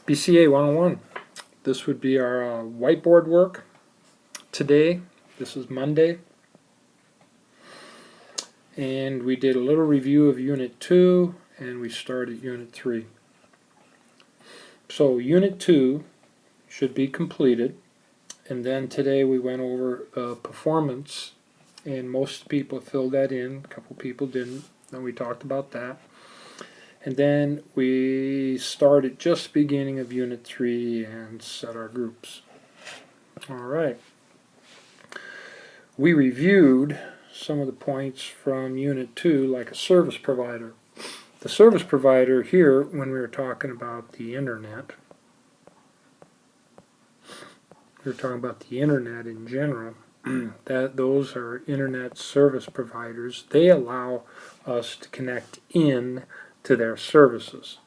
BCA 101. This would be our whiteboard work today. This is Monday. And we did a little review of Unit 2 and we started Unit 3. So Unit 2 should be completed, and then today we went over performance, and most people filled that in, a couple people didn't, and we talked about that. And then we started just beginning of Unit 3 and set our groups. Alright. We reviewed some of the points from Unit 2 like a service provider. The service provider here, when we were talking about the internet, we were talking about the internet in general, those are internet service providers. They allow us to connect in to their services.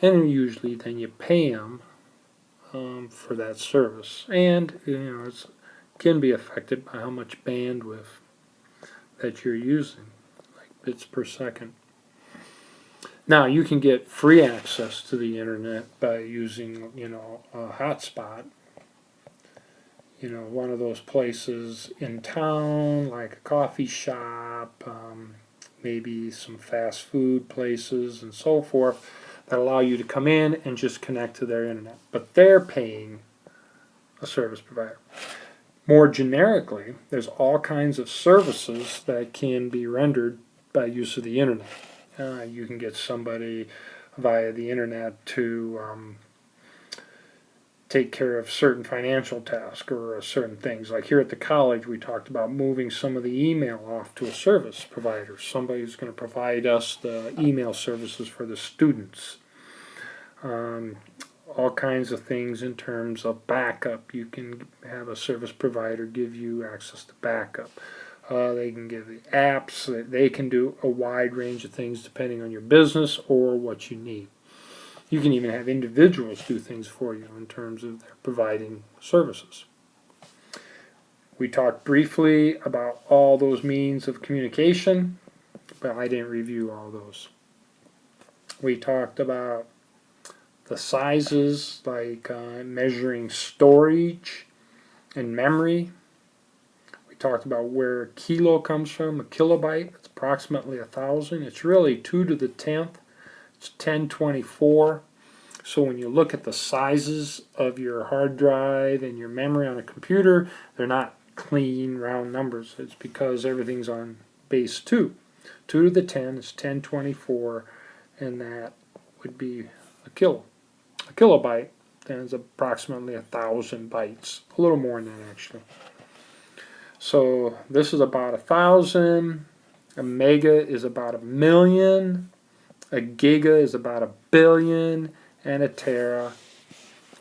And usually then you pay them for that service. And it can be affected by how much bandwidth that you're using, like bits per second. Now you can get free access to the internet by using, a hotspot. One of those places in town, like a coffee shop, maybe some fast food places and so forth, that allow you to come in and just connect to their internet. But they're paying a service provider. More generically, there's all kinds of services that can be rendered by use of the internet. You can get somebody via the internet to take care of certain financial tasks or certain things. Like here at the college, we talked about moving some of the email off to a service provider. Somebody who's going to provide us the email services for the students. All kinds of things in terms of backup. You can have a service provider give you access to backup. They can give you apps. They can do a wide range of things depending on your business or what you need. You can even have individuals do things for you in terms of their providing services. We talked briefly about all those means of communication, but I didn't review all those. We talked about the sizes, like measuring storage and memory. We talked about where kilo comes from. A kilobyte, it's approximately 1,000. It's really 2 to the 10th. It's 1024. So when you look at the sizes of your hard drive and your memory on a computer, they're not clean round numbers. It's because everything's on base 2. 2 to the 10 is 1024, and that would be a kilo. A kilobyte then is approximately 1,000 bytes. A little more than that, actually. So this is about 1,000. A mega is about 1,000,000. A giga is about 1,000,000,000. And a tera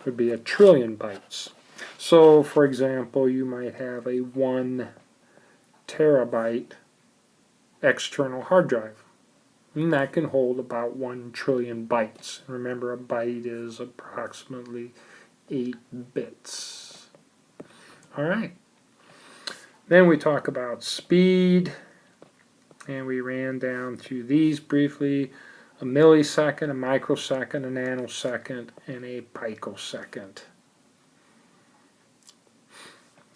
would be 1,000,000,000,000 bytes. So, for example, you might have a 1 terabyte external hard drive. And that can hold about 1,000,000,000,000 bytes. Remember, a byte is approximately 8 bits. Alright. Then we talk about speed. And we ran down through these briefly. A millisecond, a microsecond, a nanosecond, and a picosecond.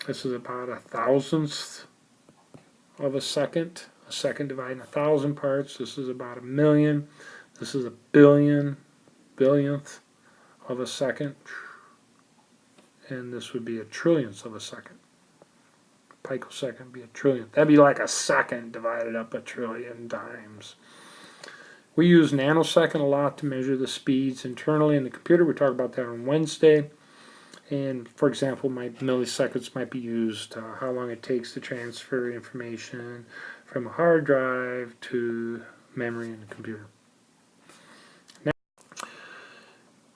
This is about 1,000th of a second. A second divided in 1,000 parts. This is about 1,000,000. This is a billionth of a second. And this would be a trillionth of a second. Picosecond would be a trillionth. That'd be like a second divided up 1,000,000,000,000 times. We use nanosecond a lot to measure the speeds internally in the computer. We talk about that on Wednesday. And for example, milliseconds might be used, how long it takes to transfer information from a hard drive to memory in the computer. Now,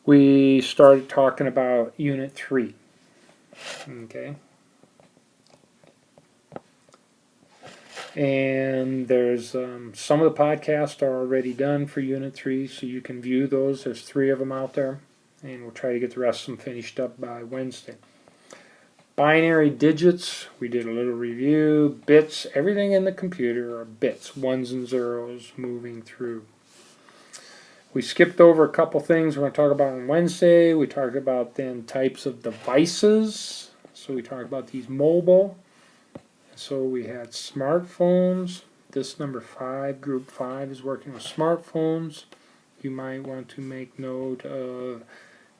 we started talking about Unit 3. Okay. And there's some of the podcasts are already done for Unit 3, so you can view those. There's 3 of them out there, and we'll try to get the rest of them finished up by Wednesday. Binary digits, we did a little review. Bits, everything in the computer are bits, ones and zeros moving through. We skipped over a couple things we're going to talk about on Wednesday. We talked about then types of devices. So we talked about these mobile. So we had smartphones. This number 5, group 5 is working with smartphones. You might want to make note of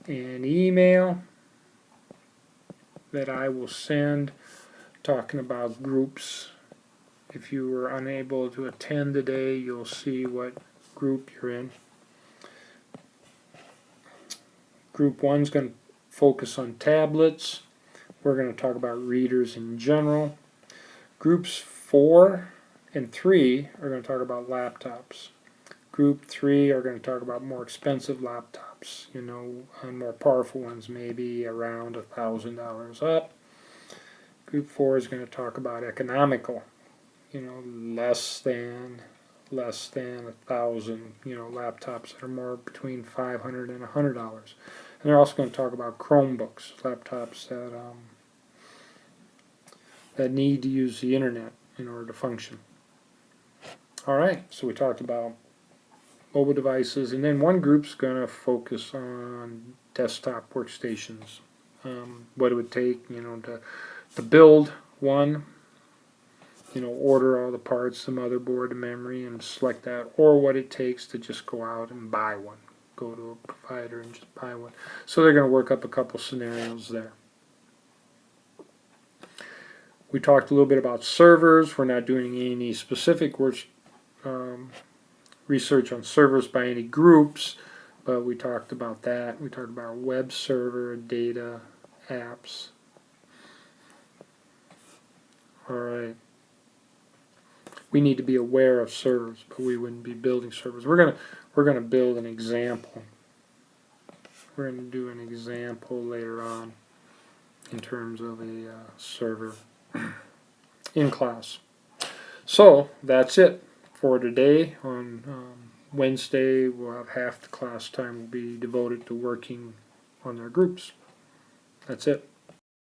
an email that I will send talking about groups. If you were unable to attend today, you'll see what group you're in. Group 1 is going to focus on tablets. We're going to talk about readers in general. Groups 4 and 3 are going to talk about laptops. Group 3 are going to talk about more expensive laptops, you know, and more powerful ones, maybe around $1,000 up. Group 4 is going to talk about economical, you know, less than 1,000, you know, laptops that are more between $500 and $100. And they're also going to talk about Chromebooks, laptops that need to use the internet in order to function. Alright, so we talked about mobile devices, and then one group's going to focus on desktop workstations. What it would take, you know, to build one, you know, order all the parts, the motherboard, the memory, and select that, or what it takes to just go out and buy one. Go to a provider and just buy one. So they're going to work up a couple scenarios there. We talked a little bit about servers. We're not doing any specific research on servers by any groups, but we talked about that. We talked about web server, data, apps. Alright. We need to be aware of servers, but we wouldn't be building servers. We're gonna build an example. We're gonna do an example later on in terms of a server in class. So that's it for today. On Wednesday, we'll have half the class time will be devoted to working on their groups. That's it.